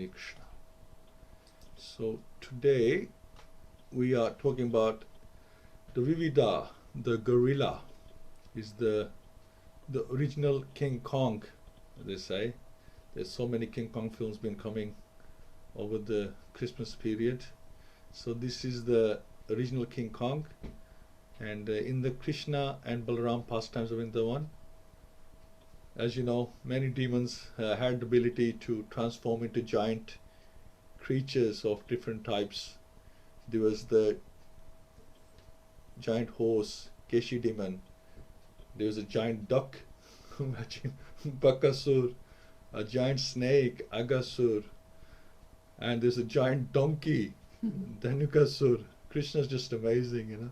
Hare Krishna. So today we are talking about Dvivida the Gorilla. Is the original King Kong, they say. There's so many King Kong films been coming over the Christmas period. So this is the original King Kong, and in the Krishna and Balaram pastimes of Vrindavan, as you know, many demons had the ability to transform into giant creatures of different types. There was the giant horse, Keshi demon. There was a giant duck, imagine, Bakasur, a giant snake, Agasur, and there's a giant donkey, Dhanukasur. Krishna is just amazing, you know.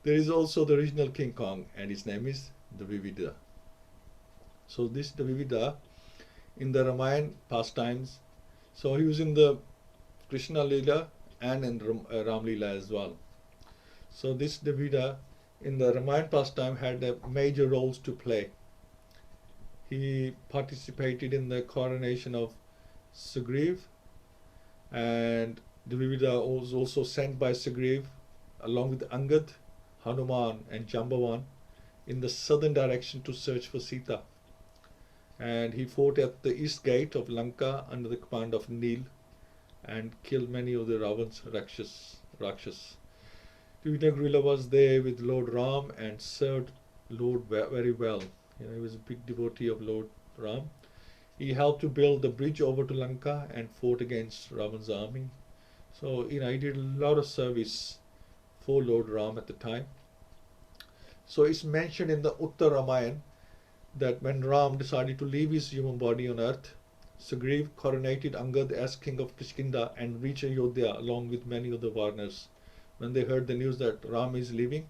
There is also the original King Kong, and his name is Dvivida. So this Dvivida, in the Ramayana pastimes, so he was in the Krishna Leela and in Ram Leela as well. So this Dvivida in the Ramayana pastime had major roles to play. He participated in the coronation of Sugriv, and Dvivida was also sent by Sugriv along with Angad, Hanuman and Jambavan in the southern direction to search for Sita. And he fought at the east gate of Lanka under the command of Nil and killed many of the Ravan's Rakshas. Dvivida the Gorilla was there with Lord Ram and served Lord very well. You know, he was a big devotee of Lord Ram. He helped to build the bridge over to Lanka and fought against Ravan's army. So, you know, he did a lot of service for Lord Ram at the time. So it's mentioned in the Uttar Ramayana that when Ram decided to leave his human body on earth, Sugriv coronated Angad as king of Kishkinda and reached Ayodhya along with many of the Varnas. When they heard the news that Ram is leaving,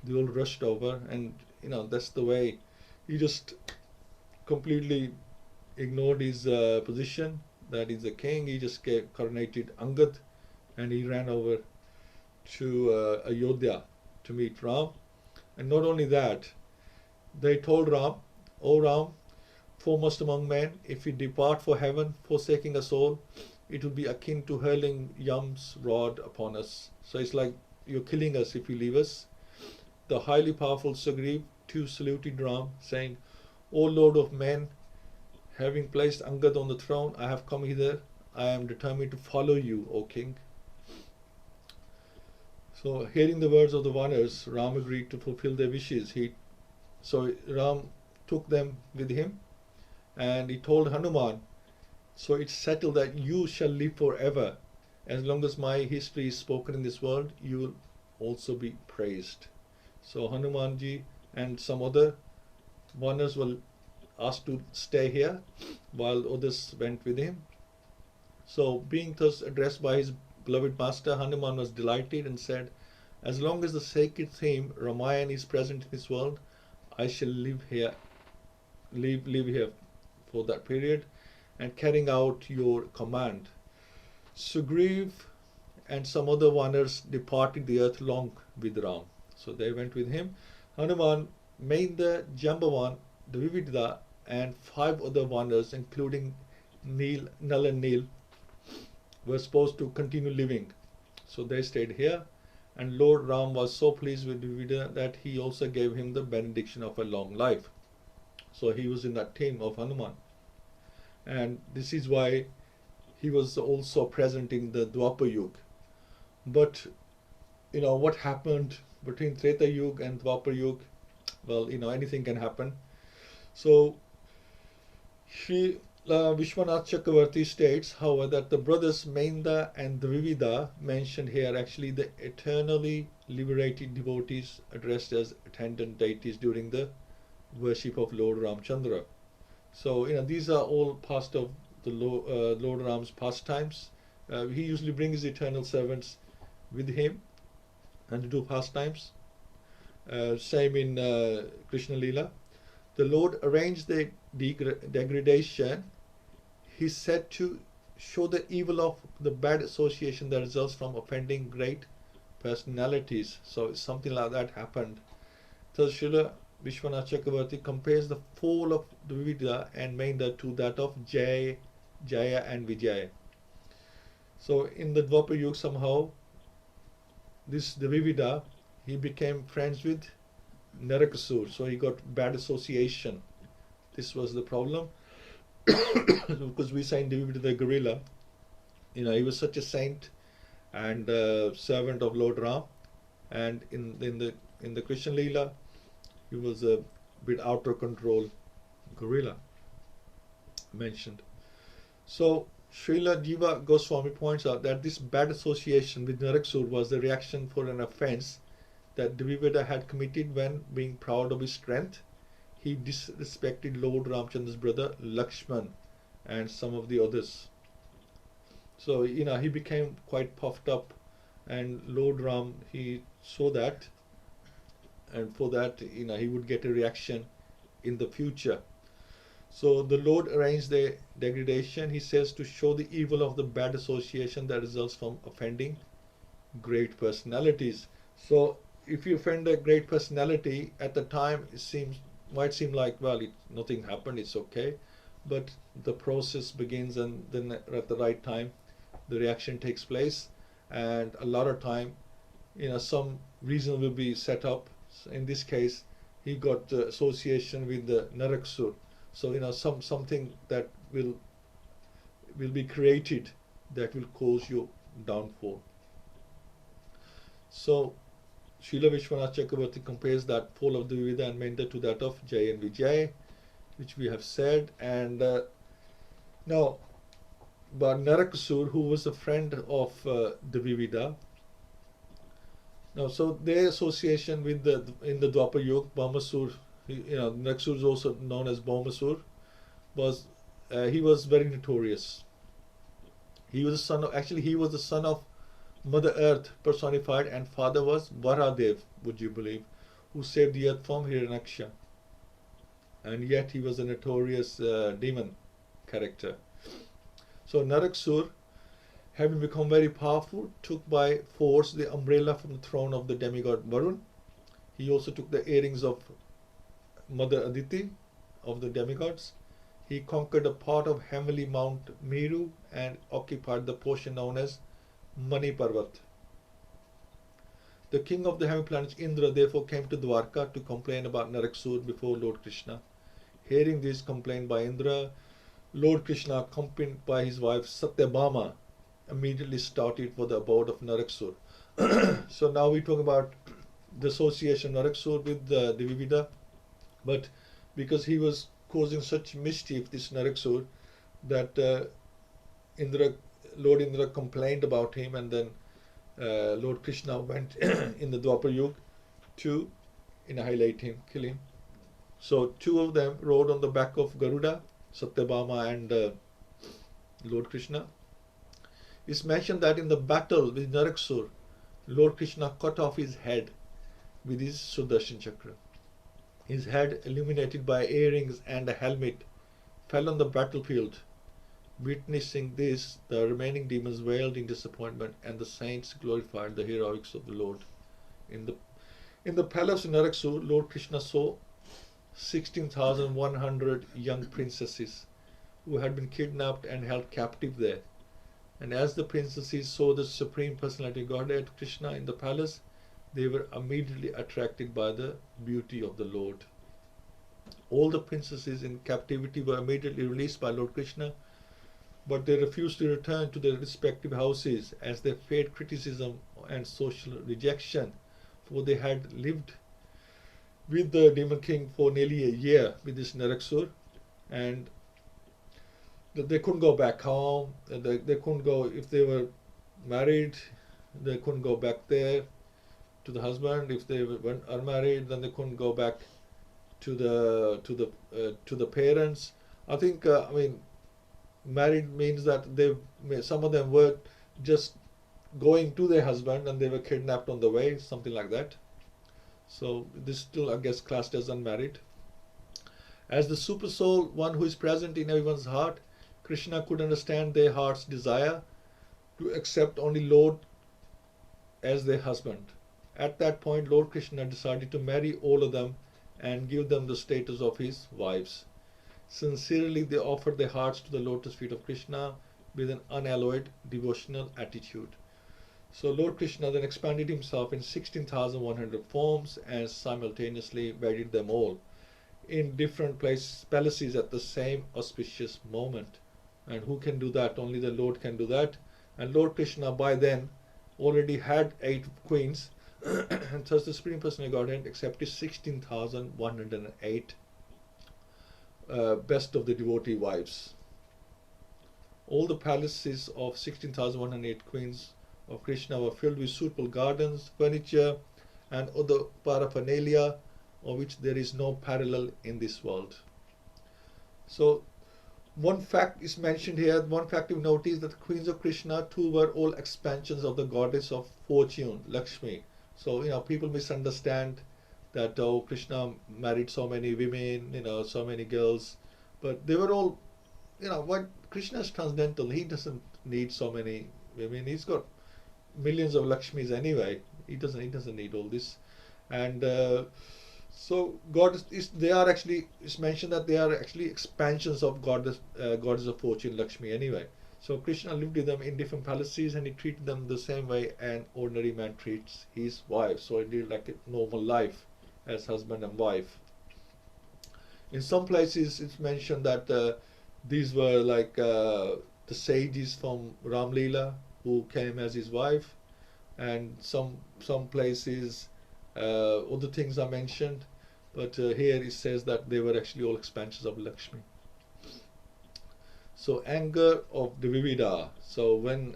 they all rushed over, and you know, that's the way. He just completely ignored his position that he's a king. He just coronated Angad and he ran over to Ayodhya to meet Ram. And not only that, they told Ram, "O Ram, foremost among men, if we depart for heaven, forsaking us all, it would be akin to hurling Yam's rod upon us. So it's like you're killing us if you leave us." The highly powerful Sugriv too saluted Ram, saying, "O Lord of men, having placed Angad on the throne, I have come hither. I am determined to follow you, O King." So hearing the words of the Vanars, Ram agreed to fulfill their wishes. So Ram took them with him, and he told Hanuman, "So it's settled that you shall live forever. As long as my history is spoken in this world, you will also be praised." So Hanumanji and some other Vanars were asked to stay here while others went with him. So being thus addressed by his beloved master, Hanuman was delighted and said, "As long as the sacred theme Ramayana is present in this world, I shall live here for that period and carrying out your command." Sugriv and some other Vanars departed the earth along with Ram. So they went with him. Hanuman, Mahinda, Jambavan, Dvivida and 5 other Vanars, including Nal and Nil, were supposed to continue living. So they stayed here, and Lord Ram was so pleased with Dvivida that he also gave him the benediction of a long life. So he was in that team of Hanuman. And this is why he was also present in the Dwapar Yuga. But, you know, what happened between Treta Yuga and Dwapar Yuga? Well, you know, anything can happen. So, Vishwanath Chakravarti states, however, that the brothers Mahinda and Dvivida mentioned here actually the eternally liberated devotees addressed as attendant deities during the worship of Lord Ramchandra. So, you know, these are all past of the Lord Ram's pastimes. He usually brings eternal servants with him and to do pastimes. Same in Krishna Leela. The Lord arranged the degradation. He said to show the evil of the bad association that results from offending great personalities. So something like that happened. Thus Srila Vishwanath Chakravarti compares the fall of Dvivida and Mahinda to that of Jaya and Vijaya. So in the Dwapar Yuga somehow this Dvivida, he became friends with Narakasur, so he got bad association. This was the problem. Because we say in Dvivida the Gorilla, he was such a saint and servant of Lord Ram, and in the Krishna Leela, he was a bit out of control gorilla mentioned. So Srila Jiva Goswami points out that this bad association with Narakasur was the reaction for an offense that Dvivida had committed when, being proud of his strength, he disrespected Lord Ramchandra's brother Lakshman and some of the others. So, he became quite puffed up, and Lord Ram, he saw that, and for that, he would get a reaction in the future. So the Lord arranged the degradation, he says, to show the evil of the bad association that results from offending great personalities. So if you offend a great personality, at the time might seem like, well, nothing happened, it's okay. But the process begins, and then at the right time, the reaction takes place, and a lot of time, some reason will be set up. So in this case, he got association with the Narakasur. So something that will be created that will cause your downfall. So Srila Vishwanath Chakravarti compares that fall of Dvivida and Menda to that of Jay and Vijay, which we have said. And now, but Narakasur, who was a friend of Dvivida, now so their association with in the Dwapar Yuga, Bhaumasur, Narakasur is also known as Bhaumasur, he was very notorious. He was the son of Mother Earth personified, and father was Varadev, would you believe, who saved the earth from Hiranyaksha. And yet he was a notorious demon character. So Narakasur, having become very powerful, took by force the umbrella from the throne of the demigod Varun. He also took the earrings of Mother Aditi of the demigods. He conquered a part of heavenly Mount Meru and occupied the portion known as Mani Parvat. The king of the heavenly planets Indra therefore came to Dwarka to complain about Narakasur before Lord Krishna. Hearing this complaint by Indra, Lord Krishna, accompanied by his wife Satyabhama, immediately started for the abode of Narakasur. So now we talk about the association of Narakasur with Dvivida, but because he was causing such mischief, this Narakasur, that Lord Indra complained about him, and then Lord Krishna went in the Dwapar Yuga to annihilate him, kill him. So two of them rode on the back of Garuda, Satyabhama and Lord Krishna. It's mentioned that in the battle with Narakasur, Lord Krishna cut off his head with his Sudarshan Chakra. His head, illuminated by earrings and a helmet, fell on the battlefield. Witnessing this, the remaining demons wailed in disappointment, and the saints glorified the heroics of the Lord. In the palace of Narakasur, Lord Krishna saw 16,100 young princesses who had been kidnapped and held captive there. And as the princesses saw the Supreme Personality Godhead Krishna in the palace, they were immediately attracted by the beauty of the Lord. All the princesses in captivity were immediately released by Lord Krishna, but they refused to return to their respective houses as they feared criticism and social rejection, for they had lived with the demon king for nearly a year with this Narakasur, and they couldn't go back home. They couldn't go, if they were married, they couldn't go back there to the husband. If they were unmarried, then they couldn't go back to the parents. I think married means that some of them were just going to their husband and they were kidnapped on the way, something like that. So this still, I guess, classed as unmarried. As the super soul, one who is present in everyone's heart, Krishna could understand their heart's desire to accept only Lord as their husband. At that point, Lord Krishna decided to marry all of them and give them the status of his wives. Sincerely, they offered their hearts to the lotus feet of Krishna with an unalloyed devotional attitude. So Lord Krishna then expanded himself in 16,100 forms and simultaneously wedded them all in different palaces at the same auspicious moment. And who can do that? Only the Lord can do that. And Lord Krishna by then already had 8 queens, and thus the Supreme Personality of Godhead accepted 16,108 best of the devotee wives. All the palaces of 16,108 queens of Krishna were filled with suitable gardens, furniture, and other paraphernalia of which there is no parallel in this world. So, one fact is mentioned here, one fact you notice that the queens of Krishna too were all expansions of the goddess of fortune, Lakshmi. So, people misunderstand that, oh, Krishna married so many women, so many girls, but they were all, what Krishna is transcendental, he doesn't need so many women, he's got millions of Lakshmis anyway, he doesn't need all this. And so it's mentioned that they are actually expansions of goddess of fortune, Lakshmi anyway. So Krishna lived with them in different palaces and he treated them the same way an ordinary man treats his wife. So it did like a normal life as husband and wife. In some places it's mentioned that these were like the sages from Ram Leela who came as his wife, and some places other things are mentioned, but here it says that they were actually all expansions of Lakshmi. So anger of Dvivida. So when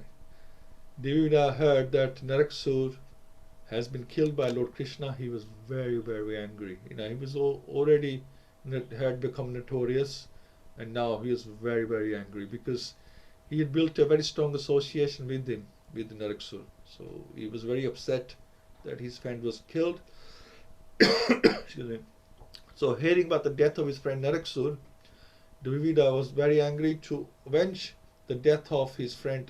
Dvivida heard that Narakasur has been killed by Lord Krishna, he was very, very angry. He was already had become notorious, and now he was very, very angry because he had built a very strong association with him, with Narakasur. So he was very upset that his friend was killed. Excuse me. So hearing about the death of his friend Narakasur, Dvivida was very angry. To avenge the death of his friend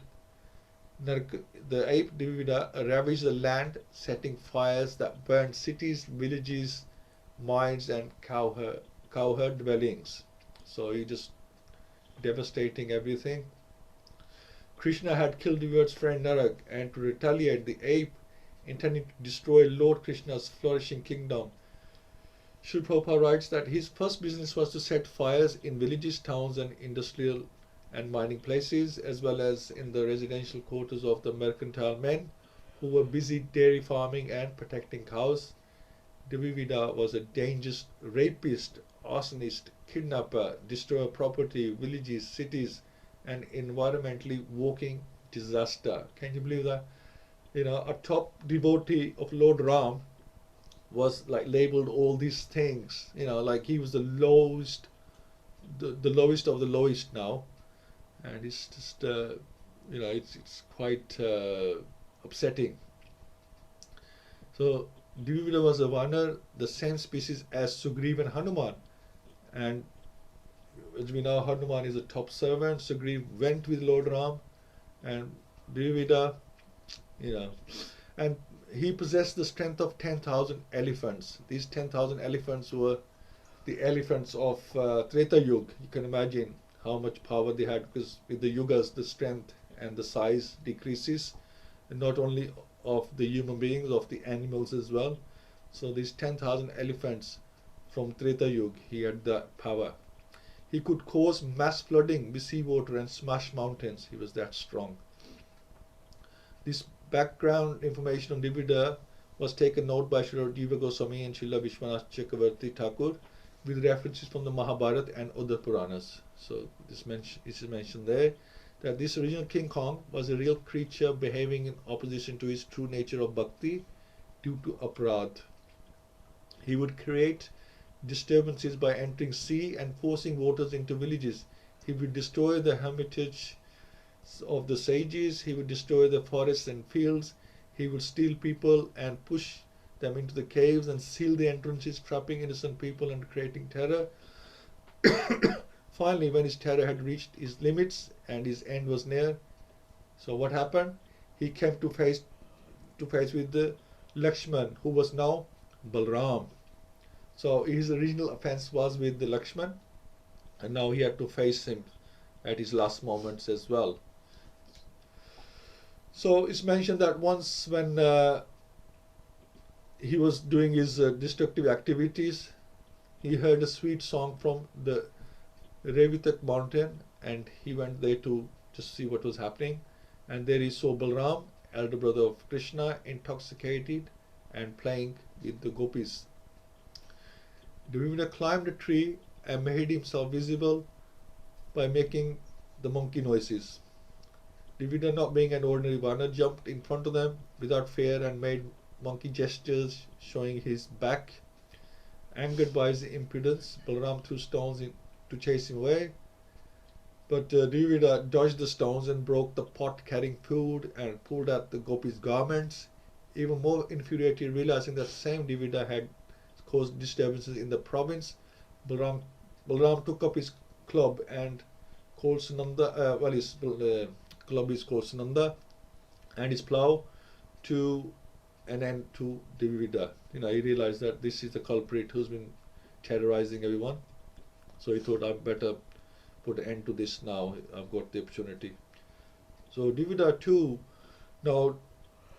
the ape Dvivida ravaged the land, setting fires that burned cities, villages, mines and cowherd dwellings. So he just devastating everything. Krishna had killed Dvivida's friend Narak, and to retaliate, the ape intending to destroy Lord Krishna's flourishing kingdom. Srila Prabhupada writes that his first business was to set fires in villages, towns and industrial and mining places, as well as in the residential quarters of the mercantile men who were busy dairy farming and protecting cows. Dvivida was a dangerous rapist, arsonist, kidnapper, destroyer of property, villages, cities, and environmentally walking disaster. Can you believe that? A top devotee of Lord Ram was like labeled all these things. Like he was the lowest, the lowest of the lowest now, and it's just it's quite upsetting. So Dvivida was a Vanar, the same species as Sugriv and Hanuman, and as we know, Hanuman is a top servant. Sugriv went with Lord Ram, and Dvivida, and he possessed the strength of 10,000 elephants. These 10,000 elephants were the elephants of Treta Yuga. You can imagine how much power they had, because with the yugas, the strength and the size decreases, and not only of the human beings, of the animals as well. So these 10,000 elephants from Treta Yuga, he had the power. He could cause mass flooding with seawater and smash mountains. He was that strong. This background information on Dvivida was taken note by Srila Jiva Goswami and Srila Vishwanath Chakravarti Thakur with references from the Mahabharata and other Puranas. So this is mentioned there that this original King Kong was a real creature behaving in opposition to his true nature of bhakti due to aparadh. He would create disturbances by entering sea and forcing waters into villages. He would destroy the hermitage of the sages. He would destroy the forests and fields. He would steal people and push them into the caves and seal the entrances, trapping innocent people and creating terror. Finally, when his terror had reached its limits and his end was near, so what happened? He came to face with the Lakshman, who was now Balram. So his original offense was with the Lakshman, and now he had to face him at his last moments as well. So it's mentioned that once when he was doing his destructive activities, he heard a sweet song from the Revitak mountain, and he went there to just see what was happening. And there he saw Balram, elder brother of Krishna, intoxicated and playing with the gopis. Dvivida climbed a tree and made himself visible by making the monkey noises. Dvivida, not being an ordinary Varna, jumped in front of them without fear and made monkey gestures showing his back. Angered by his impudence, Balaram threw stones to chase him away. But Dvivida dodged the stones and broke the pot carrying food and pulled at the gopis' garments. Even more infuriated, realizing that same Dvivida had caused disturbances in the province, Balaram took up his club and called Sunanda, his club is called Sunanda, and his plough to an end to Dvivida. He realized that this is the culprit who's been terrorizing everyone. So he thought, I better put an end to this now. I've got the opportunity. So Dvivida too now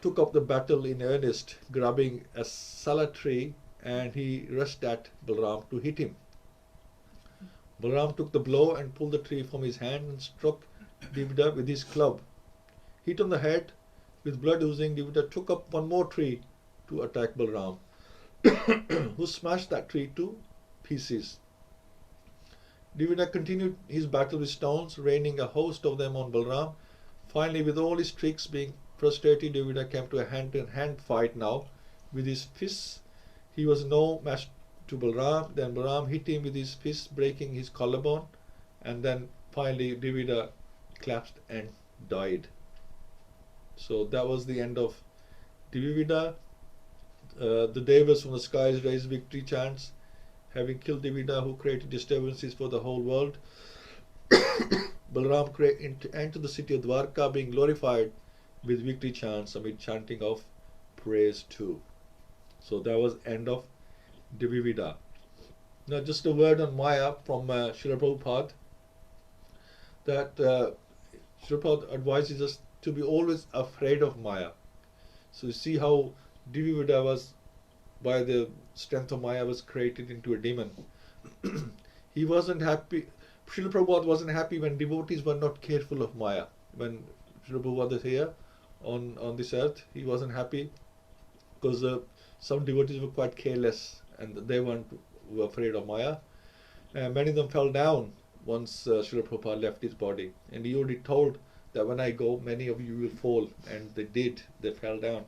took up the battle in earnest, grabbing a sala tree, and he rushed at Balaram to hit him. Balaram took the blow and pulled the tree from his hand and struck Dvivida with his club. Hit on the head, with blood oozing, Dvivida took up one more tree to attack Balaram, who smashed that tree to pieces. Dvivida continued his battle with stones, raining a host of them on Balaram. Finally, with all his tricks being frustrated, Dvivida came to a hand-to-hand fight now. With his fists, he was no match to Balaram. Then Balaram hit him with his fists, breaking his collarbone. And then finally, Dvivida collapsed and died. So that was the end of Dvivida. The devas from the skies raised victory chants, having killed Dvivida, who created disturbances for the whole world. Balaram entered the city of Dwarka, being glorified with victory chants amid chanting of praise too. So that was end of Dvivida. Now just a word on Maya from Srila Prabhupada, that Srila Prabhupada advises us to be always afraid of Maya. So you see how Dvivida was, by the strength of Maya, was created into a demon. He wasn't happy. Srila Prabhupada wasn't happy when devotees were not careful of Maya. When Srila Prabhupada was here on this earth, he wasn't happy because some devotees were quite careless and they were afraid of Maya. Many of them fell down once Srila Prabhupada left his body. And he already told that when I go, many of you will fall. And they did. They fell down.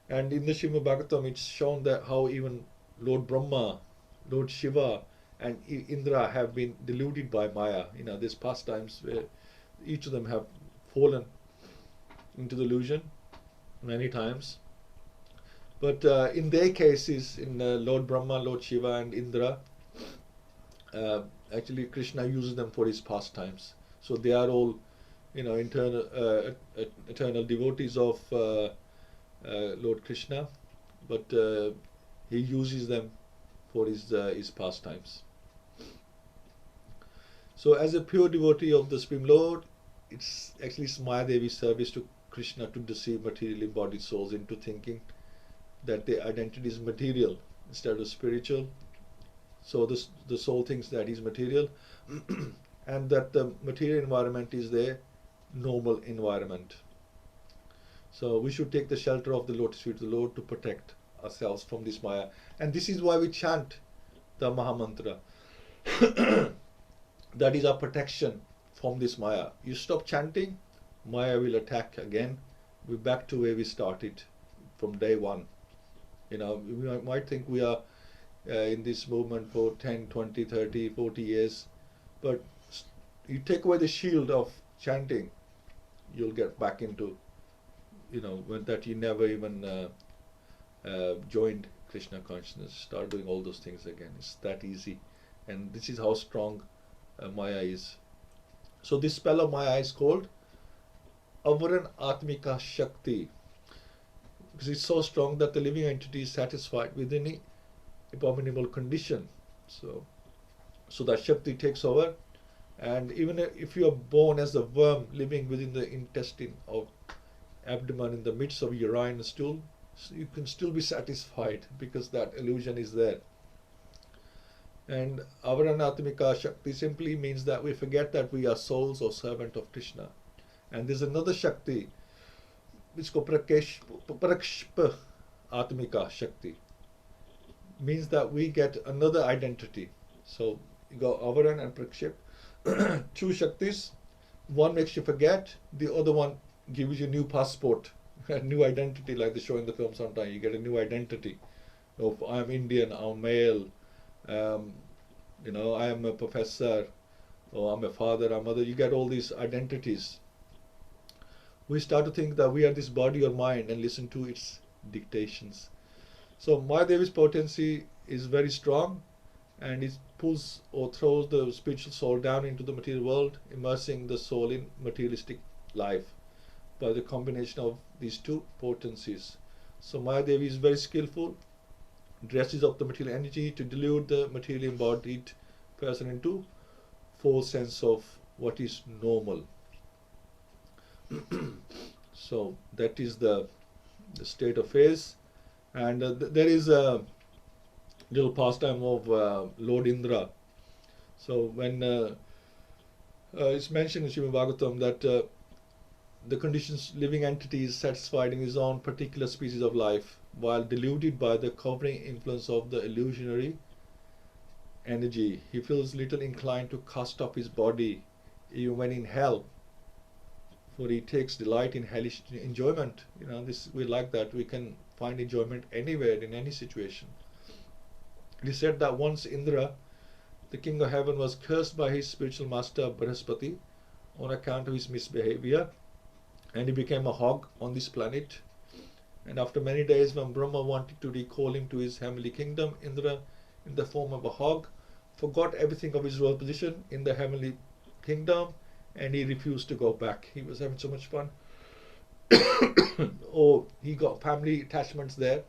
And in the Srimad Bhagavatam, it's shown that how even Lord Brahma, Lord Shiva, and Indra have been deluded by Maya. There's pastimes where each of them have fallen into delusion many times. But in their cases, in Lord Brahma, Lord Shiva, and Indra, actually Krishna uses them for his pastimes. So they are all, eternal devotees of Lord Krishna, but he uses them for his pastimes. So as a pure devotee of the Supreme Lord, it's actually Maya Devi's service to Krishna to deceive material embodied souls into thinking that their identity is material instead of spiritual. So the soul thinks that he's material and that the material environment is their normal environment. So we should take the shelter of the lotus feet of the Lord to protect ourselves from this Maya. And this is why we chant the Mahamantra. That is our protection from this Maya. You stop chanting, Maya will attack again. We're back to where we started from day one. We might think we are in this movement for 10, 20, 30, 40 years, but you take away the shield of chanting, you'll get back into, that you never even joined Krishna consciousness, start doing all those things again. It's that easy. And this is how strong Maya is. So this spell of Maya is called Avaran Atmika Shakti, because it's so strong that the living entity is satisfied with any abominable condition. So that Shakti takes over And even if you are born as a worm living within the intestine or abdomen in the midst of urine and stool, so you can still be satisfied because that illusion is there. And avaranatmika shakti simply means that we forget that we are souls or servant of Krishna. And there's another shakti which is called prakshpa atmika shakti, means that we get another identity. So you go avaran and prakship, two shaktis. One makes you forget, the other one gives you new passport, a new identity, like they show in the film sometimes. You get a new identity of I'm Indian, I'm male, um, I am a professor, or I'm a father, I'm mother. You get all these identities. We start to think that we are this body or mind and listen to its dictations. So Mahadevi's potency is very strong, and it pulls or throws the spiritual soul down into the material world, immersing the soul in materialistic life by the combination of these two potencies. So Mahadevi is very skillful, dresses up the material energy to delude the materially embodied person into false sense of what is normal. So that is the state of affairs. And there is a little pastime of Lord Indra. So when it's mentioned in Srimad Bhagavatam that the conditions living entity is satisfied in his own particular species of life, while deluded by the covering influence of the illusionary energy, he feels little inclined to cast off his body even when in hell, for he takes delight in hellish enjoyment. This we like that. We can find enjoyment anywhere in any situation. It is said that once Indra, the king of heaven, was cursed by his spiritual master Brihaspati on account of his misbehavior, and he became a hog on this planet. And after many days, when Brahma wanted to recall him to his heavenly kingdom, Indra, in the form of a hog, forgot everything of his role position in the heavenly kingdom, and he refused to go back. He was having so much fun. Or he got family attachments there,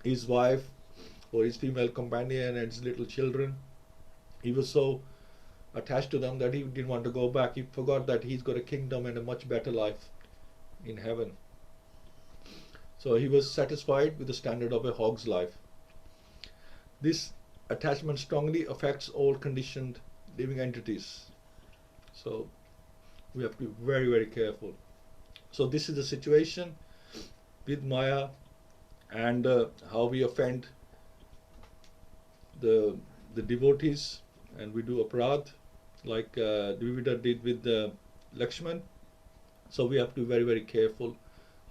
his wife or his female companion and his little children. He was so attached to them that he didn't want to go back. He forgot that he's got a kingdom and a much better life in heaven. So he was satisfied with the standard of a hog's life. This attachment strongly affects all conditioned living entities. So we have to be very, very careful. So this is the situation with Maya, and how we offend the devotees, and we do aparadh like Dvivida did with Lakshman. So we have to be very, very careful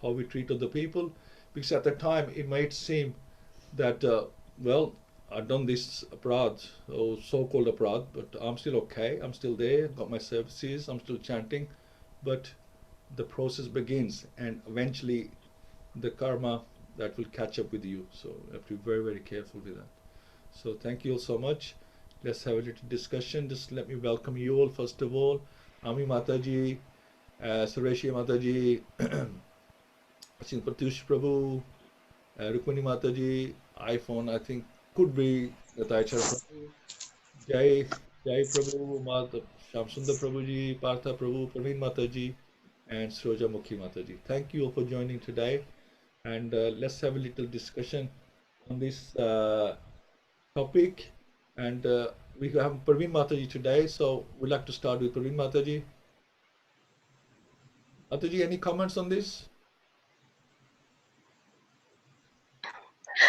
how we treat other people, because at the time it might seem that well, I've done this aparadh, or so-called aparadh, but I'm still okay. I'm still there. I've got my services. I'm still chanting, but the process begins, and eventually the karma that will catch up with you. So you have to be very, very careful with that. So thank you all so much. Let's have a little discussion. Just let me welcome you all first of all. Ami Mataji, Sureshi Mataji, Pratyush Prabhu, Rukmini Mataji, iPhone, I think could be Nataichar Prabhu, Jai Prabhu, Shamsundar Prabhuji, Partha Prabhu, Praveen Mataji, and Sroja Mukhi Mataji. Thank you all for joining today, and let's have a little discussion on this topic. And we have Praveen Mataji today, so we'd like to start with Praveen Mataji. Mataji, any comments on this?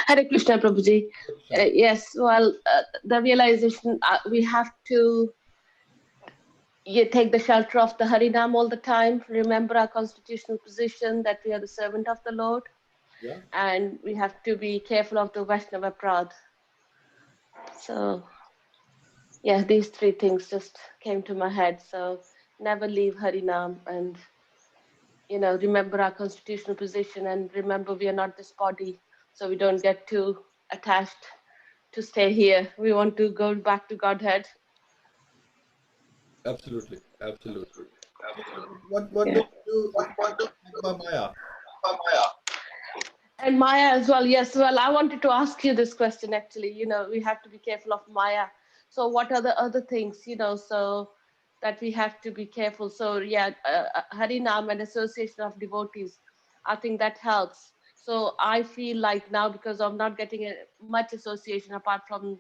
Hare Krishna, Prabhuji. Yes, well, the realization we have to take the shelter of the Harinam all the time. Remember our constitutional position that we are the servant of the Lord. Yeah. And we have to be careful of the Vaishnava Prad. So, yeah, these three things just came to my head. So, never leave Harinam, and, remember our constitutional position, and remember we are not this body. So we don't get too attached to stay here. We want to go back to Godhead. Absolutely, absolutely. What do you do with Maya? And Maya as well. Yes. Well, I wanted to ask you this question actually. We have to be careful of Maya. So what are the other things? So that we have to be careful. So yeah, Harinam and Association of Devotees, I think that helps. So I feel like now, because I'm not getting much association apart from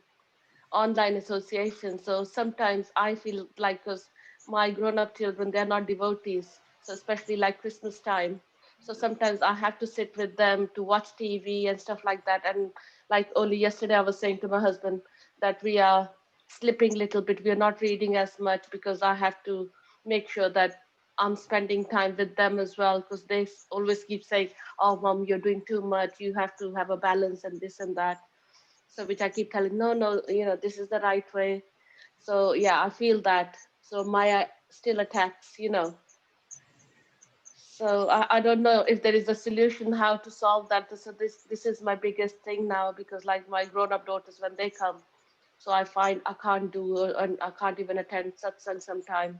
online association. So sometimes I feel like, because my grown-up children, they're not devotees. So especially like Christmas time. So sometimes I have to sit with them to watch TV and stuff like that. And like only yesterday, I was saying to my husband that we are slipping a little bit. We are not reading as much because I have to make sure that I'm spending time with them as well, because they always keep saying, "Oh, mom, you're doing too much. You have to have a balance and this and that." So which I keep telling, no, no, this is the right way. So yeah, I feel that. So Maya still attacks. So I don't know if there is a solution how to solve that. So this is my biggest thing now, because like my grown up daughters, when they come, so I find I can't do, and I can't even attend satsang sometime,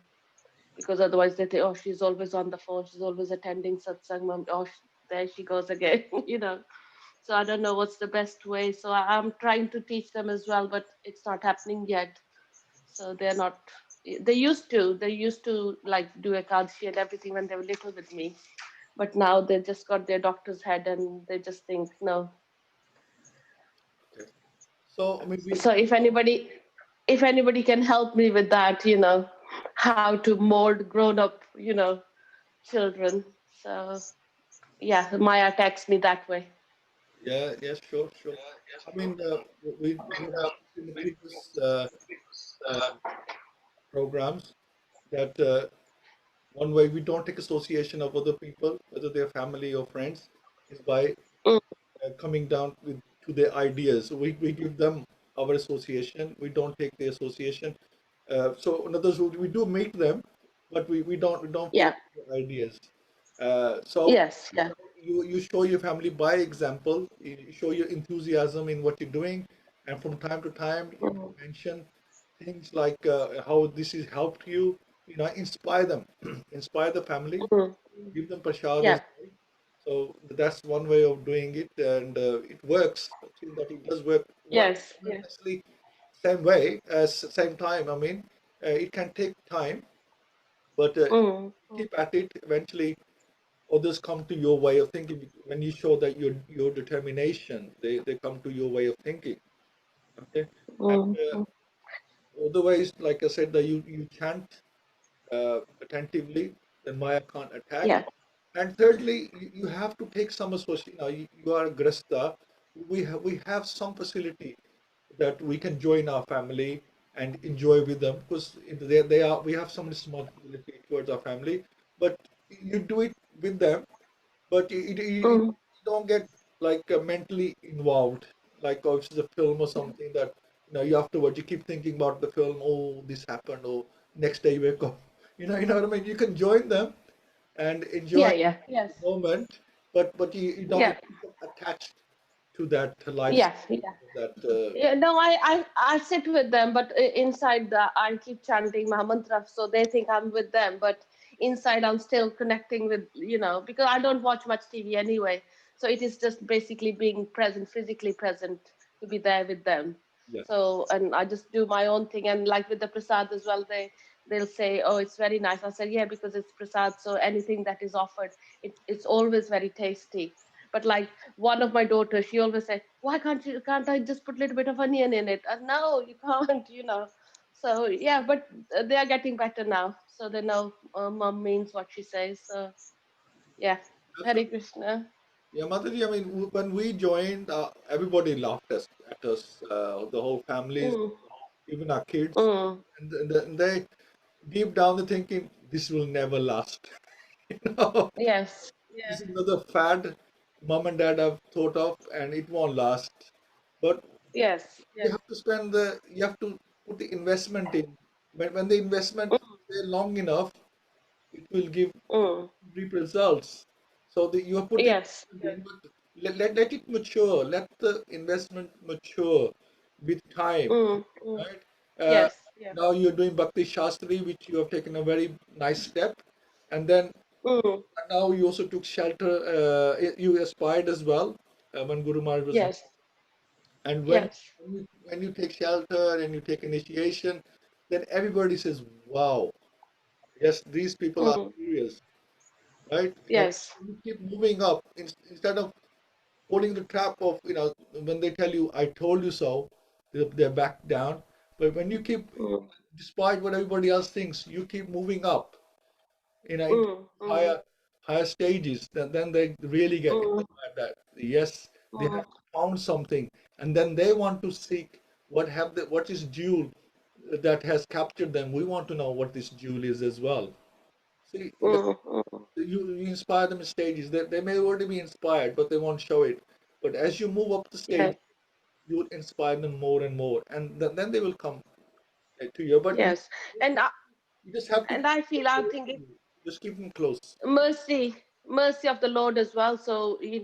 because otherwise they think, oh, she's always on the phone, she's always attending satsang, mom. Oh, there she goes again. So I don't know what's the best way. So I'm trying to teach them as well, but it's not happening yet. So they're not. They used to like do Ekadashi and everything when they were little with me, but now they just got their doctor's head and they just think no. Okay. So I mean, we So if anybody can help me with that, how to mold grown up, children. So yeah, Maya texts me that way. yeah, yeah, sure, sure. I mean, we have in the previous uh, programs that one way we don't take association of other people, whether they're family or friends, is by Mm, coming down to their ideas. So we give them our association. We don't take the association. So in other words, we do meet them, but we don't take yeah. their ideas. So Yes. Yeah. you show your family by example. You show your enthusiasm in what you're doing, and from time to time you Mm, mention things like how this has helped you. Inspire them, inspire the family, mm, give them prasad as yeah. well. So that's one way of doing it, and it works. I've seen that it does work. Yes. Not Yes. necessarily same way as same time. I mean, it can take time, but Mm, mm, keep at it. Eventually, others come to your way of thinking when you show that your determination. They come to your way of thinking. Okay, and mm, mm. otherwise, like I said, that you chant attentively, then Maya can't attack. Yeah. And thirdly, you have to take some association. You are a Grasta. We have some facility that we can join our family and enjoy with them, because they are we have some responsibility towards our family. But you do it with them, but you Mm, don't get like mentally involved. Like, oh, it's a film or something that afterwards you keep thinking about the film. Oh, this happened. Oh, next day you wake up. You know what I mean. You can join them and enjoy yeah. Yeah. Yes. the moment, but you don't Yeah. become attached to that lifestyle, Yeah. Yeah. that Yeah, no, I sit with them, but inside I keep chanting my mantra, so they think I'm with them, but inside I'm still connecting with, because I don't watch much TV anyway. So it is just basically being present, physically present, to be there with them. yes, So, and I just do my own thing, and like with the prasad as well, they'll say, "Oh, it's very nice." I said, "Yeah, because it's prasad, so anything that is offered, it's always very tasty." But like one of my daughters, she always said, why can't I just put a little bit of onion in it? No, you can't. So yeah, but they are getting better now, so they know mom means what she says. So yeah. Hare absolutely. Krishna. Yeah, Mataji, I mean, when we joined, everybody laughed at us, the whole families, Mm, even our kids, mm, and they deep down they're thinking this will never last. you know, yes. this Yeah. is another fad mom and dad have thought of, and it won't last. But Yes. you Yes. have to you have to put the investment in. When the investment Mm, is there long enough, it will mm, reap results. So you have put the yes. investment in, but let it mature. Let the investment mature with time, Mm, mm, right? Uh, yes. Yeah. Now you're doing Bhakti Shastri, which you have taken a very nice step, and then Mm, now you also took shelter. You aspired as well when Guru Maharaj was here. yes. And Yes. when you take shelter and you take initiation, then everybody says, "Wow." Yes, these people are Mm. serious, right? And Yes. you keep moving up instead of falling the trap of, when they tell you, I told you so, they're back down. But when you keep, Mm. despite what everybody else thinks, you keep moving up, into Mm. Mm. higher stages, then they really get Mm. inspired that, yes, they Mm. have found something, and then they want to seek what is jewel that has captured them. We want to know what this jewel is as well. See, Mm. Mm. you inspire them in stages. They may already be inspired, but they won't show it. But as you move up the stage, Yes. you will inspire them more and more, and then they will come to you. But Yes. And I, you just have to and keep I them feel I close think to it you. Just keep them close. mercy of the Lord as well. So we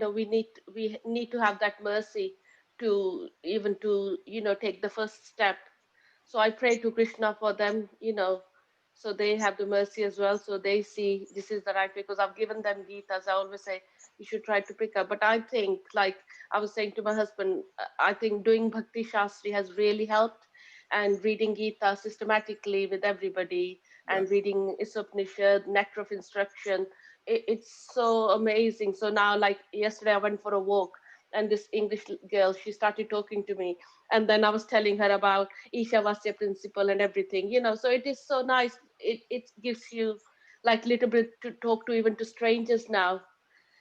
need to have that mercy to even to take the first step. So I pray to Krishna for them, so they have the mercy as well. So they see this is the right way, because I've given them Gitas. I always say you should try to pick up. But I think, like I was saying to my husband, I think doing Bhakti Shastri has really helped, and reading Gita systematically with everybody, Yeah. and reading Isupnishad, Nectar of Instruction. It's so amazing. So now, like yesterday, I went for a walk, and this English girl, she started talking to me, and then I was telling her about Ishavasya principle and everything, so it is so nice. It gives you like little bit to talk to even to strangers now.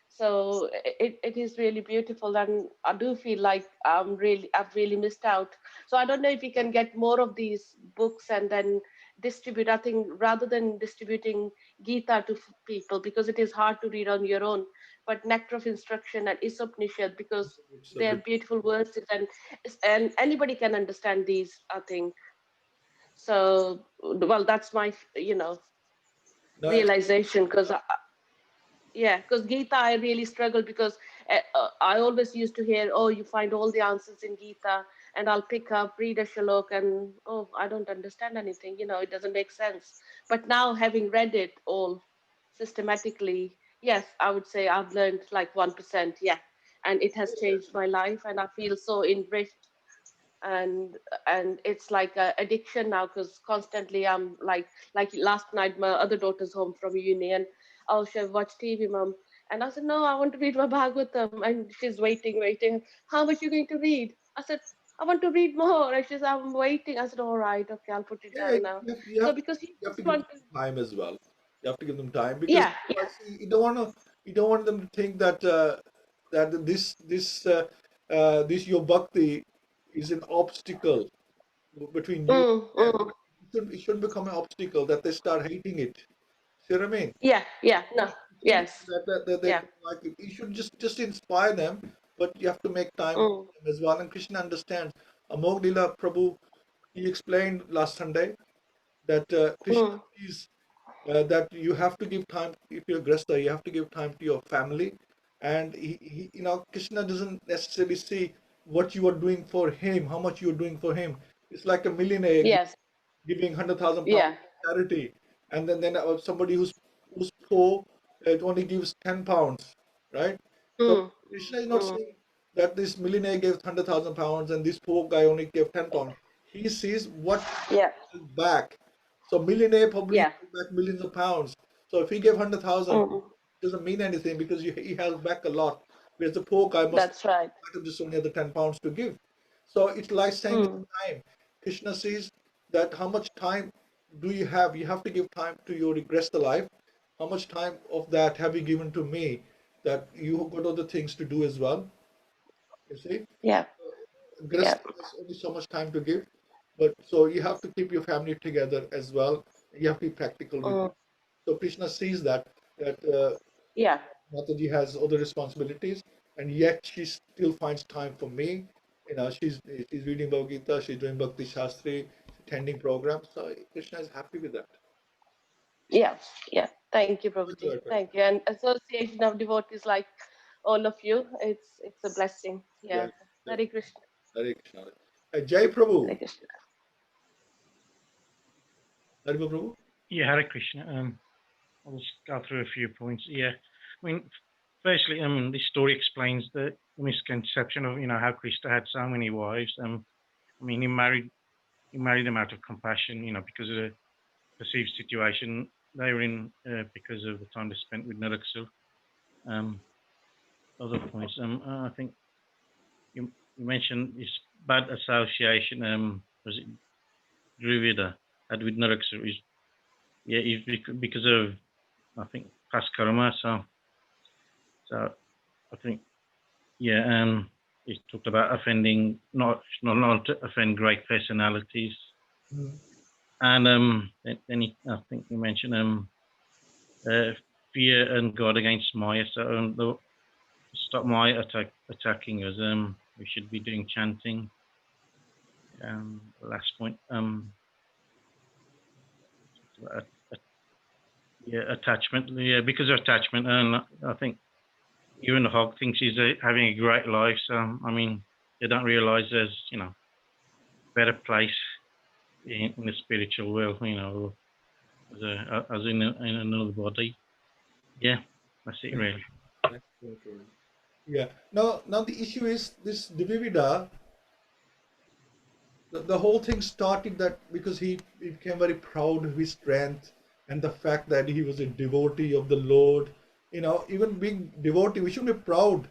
So it is really beautiful, and I do feel like I've really missed out. So I don't know if we can get more of these books and then distribute. I think rather than distributing Gita to people, because it is hard to read on your own, but Nectar of Instruction and Isupnishad, because It's a they are bit. beautiful verses, and anybody can understand these, I think. So well, that's my No, realization, because yeah, because Gita, I really struggled, because I always used to hear, oh, you find all the answers in Gita, and I'll pick up, read a shalok, and oh, I don't understand anything. It doesn't make sense. But now, having read it all systematically, yes, I would say I've learned like 1%. Yeah, and it has changed my life, and I feel so enriched, and it's like a addiction now, because constantly I'm like last night my other daughter's home from uni, and oh, should I watch TV, mom? And I said, no, I want to read my Bhagavatam. And she's waiting. How much you going to read? I said, I want to read more. And she said, I'm waiting. I said, all right, okay, I'll put it yeah, down now. you So have to because you you have to just give them want to, time as well. You have to give them time because yeah, yeah, you don't want them to think that this your bhakti is an obstacle between you mm, and them. mm, It shouldn't become an obstacle that they start hating it. See what I mean? yeah, no, It shouldn't be yes, that they yeah, don't like it. You should just inspire them, but you have to make time for mm, them as well. And Krishna understands. Amog Lila Prabhu, he explained last Sunday that Krishna mm, sees that you have to give time, if you're Grasta, you have to give time to your family. And Krishna doesn't necessarily see what you are doing for him, how much you're doing for him. It's like a millionaire yes, giving 100,000 pounds yeah, to charity, and then somebody who's poor only gives 10 pounds, right? So mm, Krishna is not mm, saying that this millionaire gave 100,000 pounds and this poor guy only gave 10 pounds. He sees what yeah, back. So millionaire probably yeah, has back millions of pounds. So if he gave 100,000, mm, it doesn't mean anything because he has back a lot. Whereas the poor guy must that's right. have just only the 10 pounds to give. So it's like saying with Mm, time. Krishna says that how much time do you have? You have to give time to your regress life. How much time of that have you given to me? That you have got other things to do as well. You see? yeah, yeah, Grist has only so much time to give, but so you have to keep your family together as well. You have to be practical with it. mm, So Krishna sees that yeah. Mataji has other responsibilities, and yet she still finds time for me. She's reading Bhagavad Gita, she's doing Bhakti Shastri, attending programs. So Krishna is happy with that. Yeah, yeah. Thank you, That's Prabhuji. right. Thank you. And association of devotees like all of you, it's a blessing. Yeah. Yeah. Yeah. Hare Krishna. Hare Krishna. Jai Prabhu. Hare Krishna. Hare Prabhu. Yeah, Hare Krishna. I'll just go through a few points. Yeah, I mean, firstly, this story explains the misconception of how Krishna had so many wives. I mean, he married them out of compassion, because of the perceived situation they were in because of the time they spent with Naraksu. Other points. I think you mentioned this bad association. Was it Dvivida had with Naraksu? Is because of, I think, past karma. So I think, he talked about offending, not to offend great personalities. And then I think you mentioned fear and God against Maya. So stop Maya attacking us. We should be doing chanting. Last point. Attachment. Yeah, because of attachment, and I think even the hog thinks he's having a great life. So I mean, they don't realise there's better place in the spiritual world. As in another body. Yeah, that's it really. Yeah. Now the issue is this Dvivida. The whole thing started that because he became very proud of his strength and the fact that he was a devotee of the Lord. Even being devotee, we shouldn't be proud.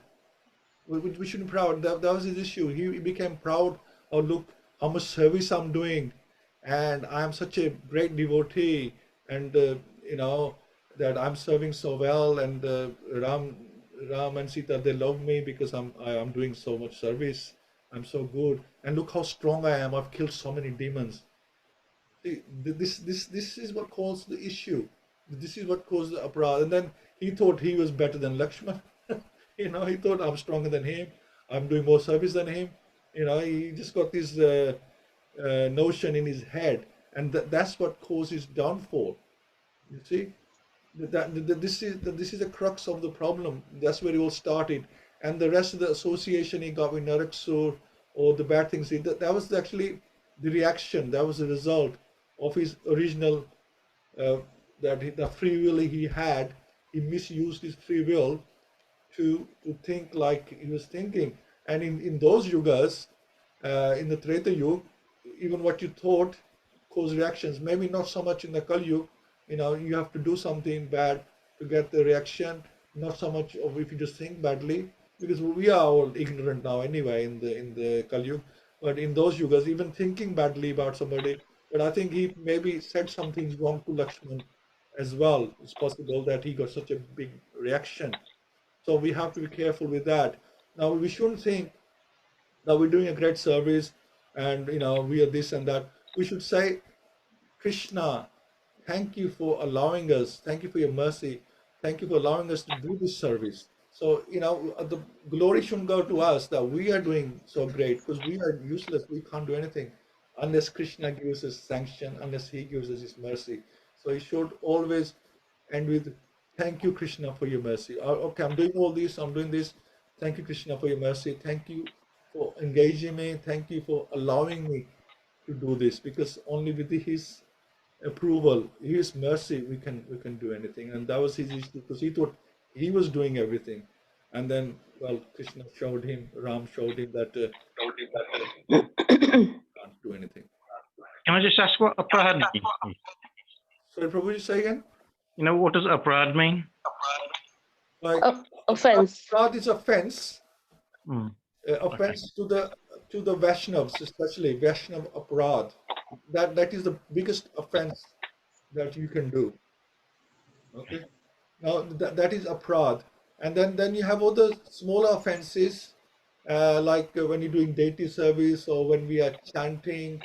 We shouldn't be proud. That was his issue. He became proud. Oh, look how much service I'm doing, and I'm such a great devotee, and that I'm serving so well, and Ram and Sita, they love me because I'm doing so much service. I'm so good, and look how strong I am. I've killed so many demons. See, this is what caused the issue. This is what caused the aparadh. And then he thought he was better than Lakshman. He thought I'm stronger than him. I'm doing more service than him. He just got this notion in his head, and that's what caused his downfall. You see, this is the crux of the problem. That's where it all started, and the rest of the association he got with Naraksur or the bad things. That was actually the reaction. That was the result of his original the free will he had. He misused his free will to think like he was thinking. And in those yugas, in the Treta Yuga, even what you thought caused reactions. Maybe not so much in the Kali Yuga. You have to do something bad to get the reaction. Not so much of if you just think badly, because we are all ignorant now anyway in the Kali Yuga. But in those yugas, even thinking badly about somebody, but I think he maybe said something wrong to Lakshman as well. It's possible that he got such a big reaction. So we have to be careful with that. Now we shouldn't think that we're doing a great service and we are this and that. We should say, Krishna, thank you for allowing us. Thank you for your mercy. Thank you for allowing us to do this service. So the glory shouldn't go to us that we are doing so great, because we are useless. We can't do anything unless Krishna gives us sanction, unless he gives us his mercy. So it should always end with, thank you, Krishna, for your mercy. Okay, I'm doing all this, I'm doing this. Thank you, Krishna, for your mercy. Thank you for engaging me. Thank you for allowing me to do this, because only with his approval, his mercy, we can do anything. And that was his issue, because he thought he was doing everything. And then, well, Krishna showed him, Ram showed him that can't do anything. Can I just ask what aparadh means? Sorry, Prabhu, you say again? What does aparadh mean? Like offense. Aparadh is offense. Offense okay. to the Vaishnavas, especially Vaishnav aparadh. That is the biggest offense that you can do. Okay. Now that is aparadh. And then you have other smaller offenses, like when you're doing deity service, or when we are chanting,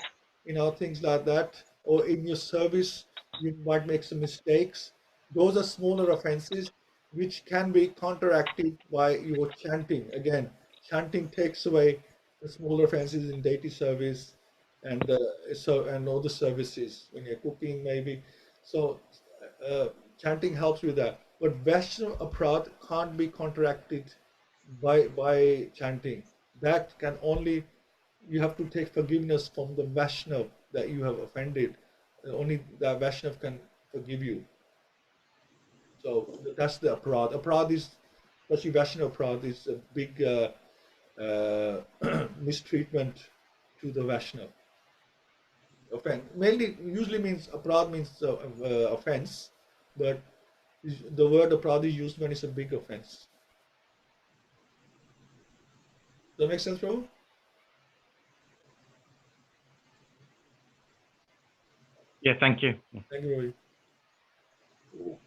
things like that, or in your service you might make some mistakes. Those are smaller offenses which can be counteracted by your chanting. Again, chanting takes away the smaller offenses in deity service and other services when you're cooking maybe. So chanting helps with that. But Vaishnava aparadh can't be counteracted by chanting. That can only, you have to take forgiveness from the Vaishnav that you have offended. Only the Vaishnav can forgive you. So that's the aparadh. Aparadh is, especially Vaishnava aparadh, is a big mistreatment to the Vaishnav. Offense mainly usually means aparadh means offense, but the word aparad is used when it's a big offense. Does that make sense, Prabhu? Yeah, thank you. Thank you, Ravi.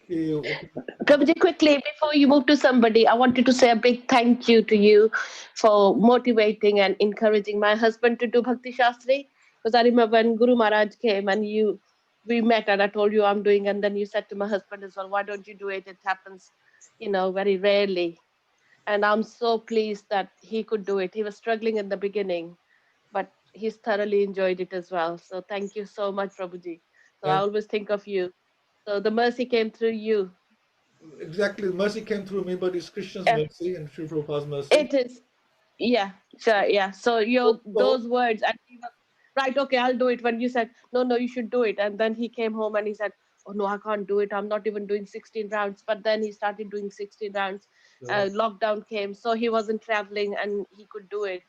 Okay. Prabhuji, quickly, before you move to somebody, I wanted to say a big thank you to you for motivating and encouraging my husband to do Bhakti Shastri. Because I remember when Guru Maharaj came and we met and I told you I'm doing, and then you said to my husband as well, why don't you do it? It happens, very rarely. And I'm so pleased that he could do it. He was struggling in the beginning, but he's thoroughly enjoyed it as well. So thank you so much, Prabhuji. So I Thank, always think of you. So the mercy came through you. exactly. Mercy came through me, but it's Krishna's Yeah, mercy and Sri Prabhupada's mercy. it is. Yeah, sure. Yeah. So So, those words, and he was right. Okay, I'll do it. When you said no, no, you should do it, and then he came home and he said, "Oh no, I can't do it. I'm not even doing 16 rounds." But then he started doing 16 rounds. uh, Lockdown came, so he wasn't traveling and he could do it.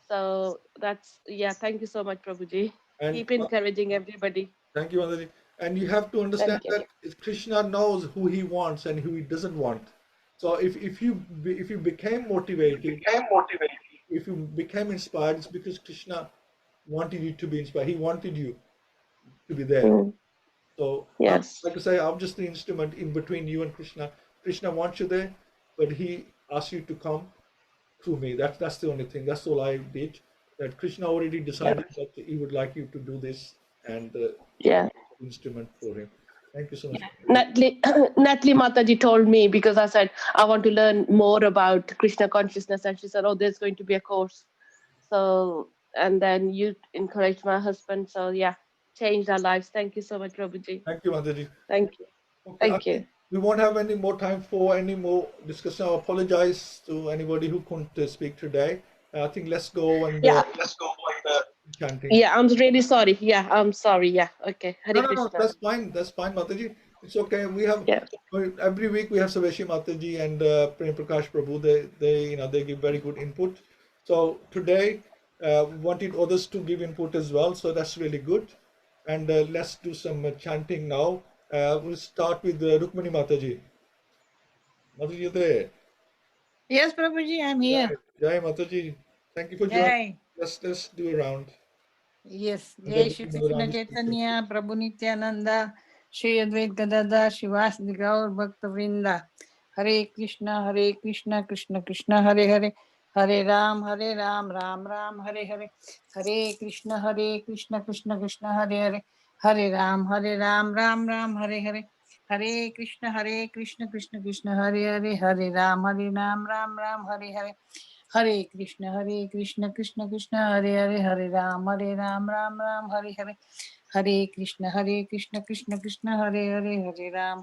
So that's yeah. Thank you so much, Prabhuji. and Keep encouraging everybody. thank you, Anjali. And you have to understand Thank you. that Krishna knows who he wants and who he doesn't want. So if you became motivated, if you became inspired, it's because Krishna wanted you to be inspired. He wanted you to be there. Mm, So I'm yes. like I say, I'm just the instrument in between you and Krishna. Krishna wants you there, but he asks you to come through me. That's the only thing. That's all I did. That Krishna already Yeah. decided that he would like you to do this, and Yeah. instrument for him. Thank you so much. Natalie, Natalie Mataji told me because I said I want to learn more about Krishna consciousness, and she said, "Oh, there's going to be a course." So, and then you encouraged my husband. So, yeah, changed our lives. Thank you so much, Prabhuji. Thank you, Mataji. Thank you. Okay, I Thank you. think we won't have any more time for any more discussion. I apologize to anybody who couldn't speak today. I think let's go and Yeah, chanting. yeah. I'm really sorry. Yeah, I'm sorry. Yeah. Okay. No, Hare no, no, Krishna. that's fine. That's fine, Mataji. It's okay. Yeah. Every week we have Saveshi Mataji and Prem Prakash Prabhu. They give very good input. So today, wanted others to give input as well. So that's really good. And let's do some chanting now. We'll start with Rukmani Mataji. Mataji, you there? Yes, Prabhuji, I'm Jai, here. Jai Mataji. Thank you for joining. Jai. Let's do a round. Yes. And Jai then Shri another round Krishna is Chaitanya, Prabhu Nityananda, Shri Advait Gadada, Shivas Gaur Bhakta Vrinda. Hare Krishna, Krishna Krishna, Hare Hare. Hare Ram, Ram Ram, Hare Hare. Hare Krishna, Krishna Krishna, Hare Hare. Hare Ram, Ram Ram, Hare Hare. Hare Krishna, Krishna Krishna, Hare Hare. Hare Ram, Ram Ram, Hare Hare. Hare Krishna, Krishna Krishna, Hare Hare. Hare Ram, Ram Ram, Hare Hare. Hare Krishna, Krishna Krishna, Hare Hare. Hare Ram,